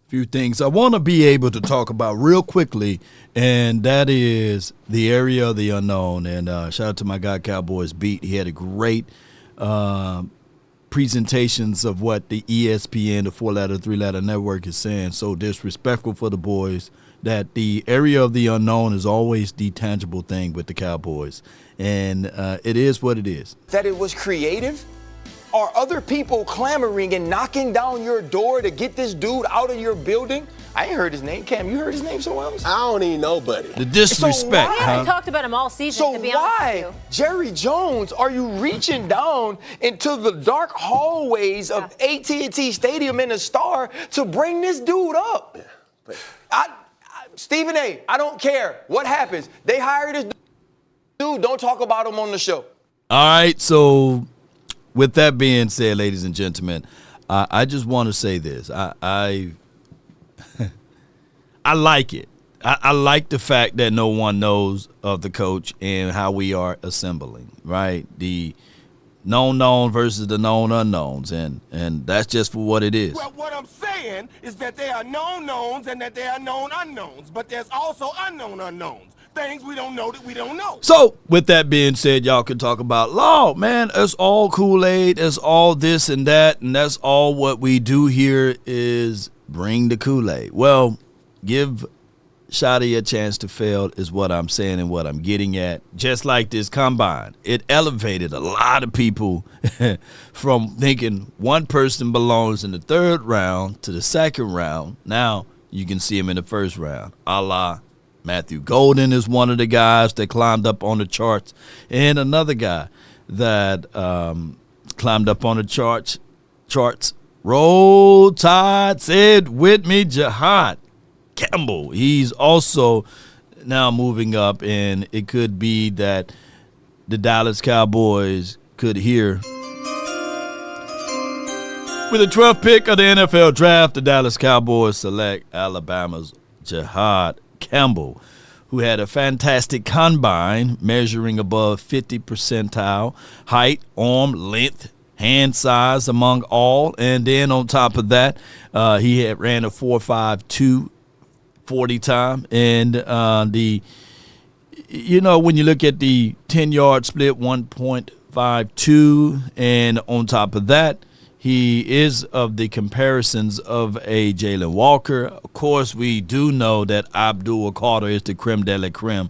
few things I want to be able to talk about real quickly, and that is the area of the unknown. And shout out to my guy Cowboys beat. He had a great presentations of what the ESPN, the 4-letter, 3-letter network is saying. So disrespectful for the boys that the area of the unknown is always the tangible thing with the Cowboys. And it is what it is. That it was creative? Are other people clamoring and knocking down your door to get this dude out of your building? I ain't heard his name. Cam, you heard his name somewhere else? I don't even know, buddy. The disrespect, We haven't talked about him all season, So to be honest with why, you. Jerry Jones, are you reaching down into the dark hallways of AT&T Stadium in the Star to bring this dude up? Stephen A., I don't care what happens. They hired this dude. Don't talk about him on the show. All right, so with that being said, ladies and gentlemen, I just want to say this. I like it. I like the fact that no one knows of the coach and how we are assembling, right? The known versus the known unknowns, and that's just for what it is. Well, what I'm saying is that there are known knowns and that there are known unknowns, but there's also unknown unknowns. Things we don't know that we don't know. So, with that being said, y'all can talk about law. Man, it's all Kool-Aid. It's all this and that, and that's all what we do here is bring the Kool-Aid. Well, give Shotty a chance to fail is what I'm saying and what I'm getting at. Just like this combine, it elevated a lot of people from thinking one person belongs in the third round to the second round. Now you can see him in the first round. A la Matthew Golden is one of the guys that climbed up on the charts, and another guy that climbed up on the charts. Roll Tide, said with me, Jihad Campbell. He's also now moving up, and it could be that the Dallas Cowboys could hear. With the 12th pick of the NFL draft, the Dallas Cowboys select Alabama's Jihad Campbell, who had a fantastic combine measuring above 50 percentile height, arm length, hand size among all. And then on top of that, he had ran a 4.52 40 time. And when you look at the 10-yard split, 1.52, and on top of that, he is of the comparisons of a Jalen Walker. Of course, we do know that Abdul Carter is the creme de la creme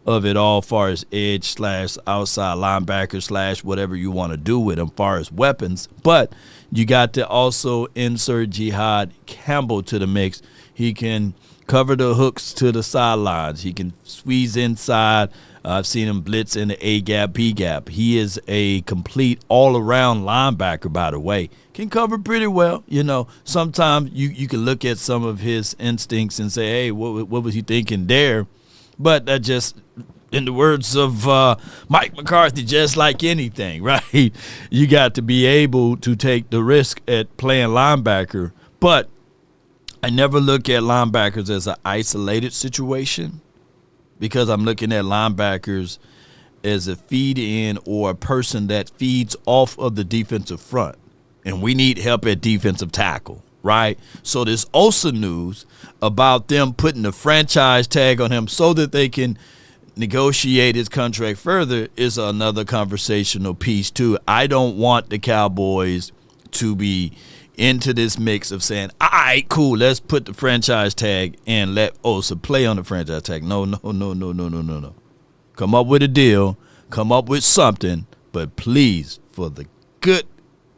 of it all, far as edge / outside linebacker / whatever you want to do with him, far as weapons. But you got to also insert Jihad Campbell to the mix. He can cover the hooks to the sidelines. He can squeeze inside. I've seen him blitz in the A-gap, B-gap. He is a complete all-around linebacker, by the way. Can cover pretty well. Sometimes you can look at some of his instincts and say, hey, what was he thinking there? But that just, in the words of Mike McCarthy, just like anything, right? You got to be able to take the risk at playing linebacker. But I never look at linebackers as an isolated situation, because I'm looking at linebackers as a feed-in or a person that feeds off of the defensive front. And we need help at defensive tackle, right? So this Osa news about them putting the franchise tag on him so that they can negotiate his contract further is another conversational piece, too. I don't want the Cowboys to be into this mix of saying, all right, cool, let's put the franchise tag and let Osa play on the franchise tag. No. Come up with a deal. Come up with something. But please, for the good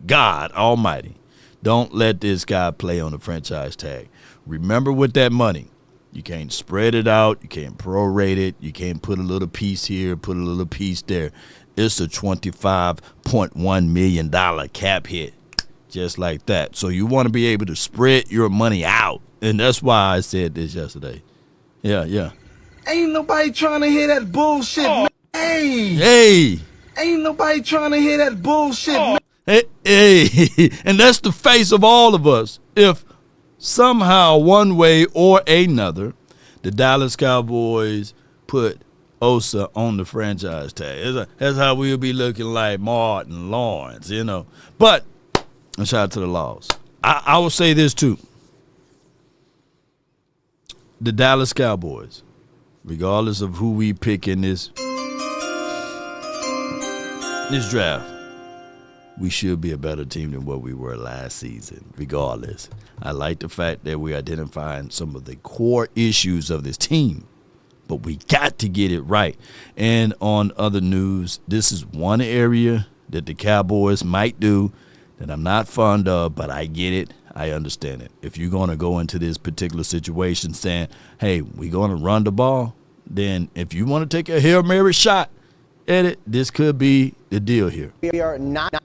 God Almighty, don't let this guy play on the franchise tag. Remember, with that money, you can't spread it out. You can't prorate it. You can't put a little piece here, put a little piece there. It's a $25.1 million cap hit. Just like that. So you want to be able to spread your money out. And that's why I said this yesterday. Yeah. Ain't nobody trying to hear that bullshit, man. Hey. Ain't nobody trying to hear that bullshit, man. Hey. And that's the face of all of us. If somehow, one way or another, the Dallas Cowboys put Osa on the franchise tag. That's how we'll be looking like Martin Lawrence, But, and shout out to the Laws. I will say this, too. the Dallas Cowboys, regardless of who we pick in this draft, we should be a better team than what we were last season, regardless. I like the fact that we're identifying some of the core issues of this team, but we got to get it right. And on other news, this is one area that the Cowboys might do that I'm not fond of, but I get it. I understand it. If you're going to go into this particular situation saying, hey, we're going to run the ball, then if you want to take a Hail Mary shot at it, this could be the deal here. We are not.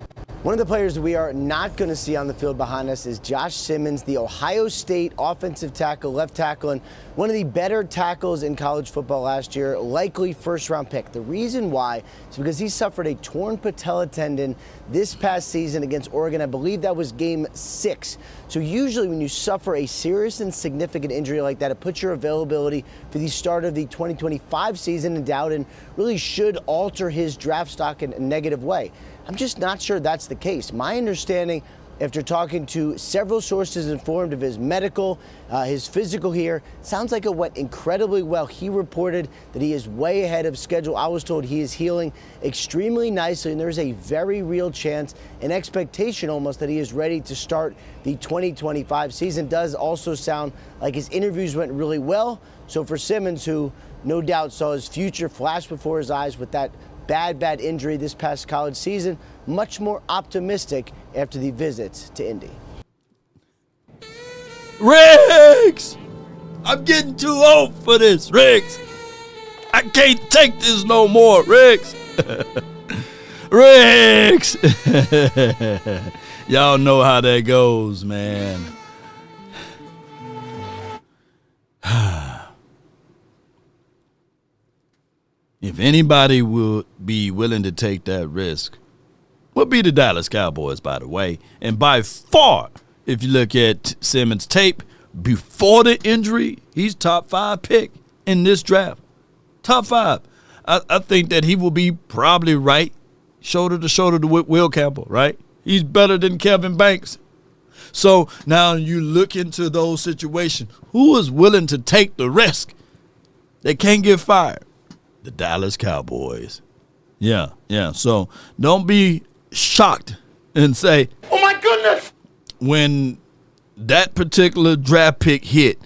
One of the players we are not going to see on the field behind us is Josh Simmons, the Ohio State offensive tackle, left tackle, and one of the better tackles in college football last year, likely first-round pick. The reason why is because he suffered a torn patella tendon this past season against Oregon. I believe that was game 6. So usually when you suffer a serious and significant injury like that, it puts your availability for the start of the 2025 season in doubt and really should alter his draft stock in a negative way. I'm just not sure that's the case. My understanding, after talking to several sources informed of his medical, his physical here, sounds like it went incredibly well. He reported that he is way ahead of schedule. I was told he is healing extremely nicely, and there's a very real chance, an expectation almost, that he is ready to start the 2025 season. Does also sound like his interviews went really well. So for Simmons, who no doubt saw his future flash before his eyes with that bad injury this past college season, much more optimistic after the visits to Indy. Riggs! I'm getting too old for this, Riggs. I can't take this no more, Riggs. Riggs! Y'all know how that goes, man. If anybody would be willing to take that risk, would be the Dallas Cowboys, by the way. And by far, if you look at Simmons' tape, before the injury, he's top 5 pick in this draft. Top 5. I think that he will be probably right shoulder to shoulder with Will Campbell, right? He's better than Kevin Banks. So now you look into those situations. Who is willing to take the risk? They can't get fired. The Dallas Cowboys. Yeah. So don't be shocked and say, Oh my goodness! When that particular draft pick hit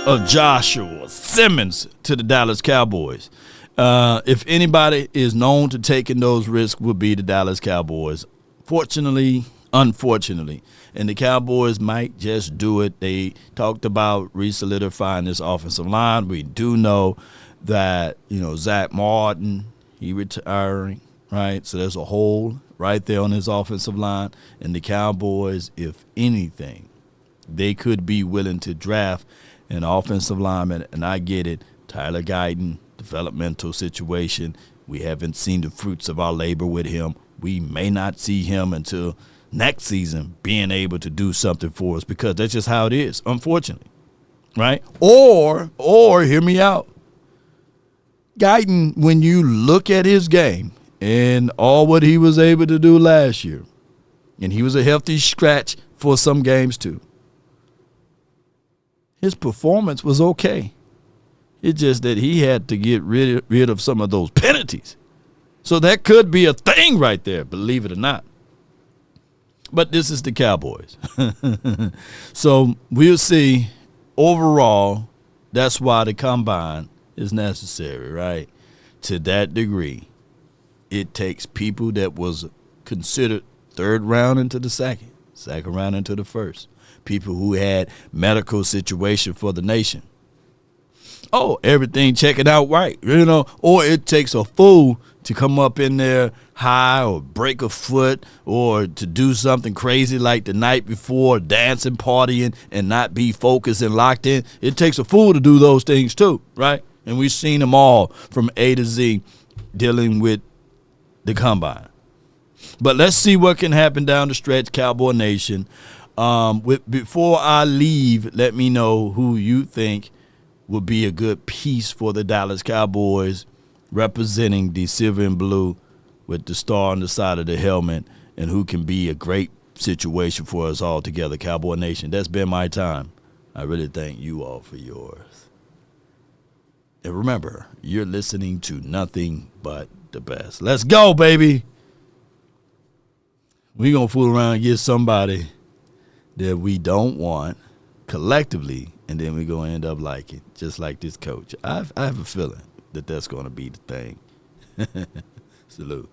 of Joshua Simmons to the Dallas Cowboys, if anybody is known to taking those risks, would be the Dallas Cowboys. Fortunately, unfortunately. And the Cowboys might just do it. They talked about re-solidifying this offensive line. We do know that, Zach Martin, he retiring, right? So there's a hole right there on his offensive line. And the Cowboys, if anything, they could be willing to draft an offensive lineman. And I get it. Tyler Guyton, developmental situation. We haven't seen the fruits of our labor with him. We may not see him until next season being able to do something for us, because that's just how it is, unfortunately, right? Or hear me out. Guyton, when you look at his game and all what he was able to do last year, and he was a healthy scratch for some games too, his performance was okay. It's just that he had to get rid of some of those penalties. So that could be a thing right there, believe it or not. But this is the Cowboys. So we'll see. Overall, that's why the combine is necessary, right? To that degree, it takes people that was considered third round into the second round into the first, people who had medical situation for the nation. Oh, everything checking out right, or it takes a fool to come up in there high or break a foot or to do something crazy like the night before, dancing, partying, and not be focused and locked in. It takes a fool to do those things too, right? And we've seen them all from A to Z dealing with the combine. But let's see what can happen down the stretch, Cowboy Nation. Before I leave, let me know who you think would be a good piece for the Dallas Cowboys, representing the silver and blue with the star on the side of the helmet, and who can be a great situation for us all together, Cowboy Nation. That's been my time. I really thank you all for yours. And remember, you're listening to nothing but the best. Let's go, baby. We're going to fool around and get somebody that we don't want collectively, and then we're going to end up liking, just like this coach. I have a feeling that that's going to be the thing. Salute.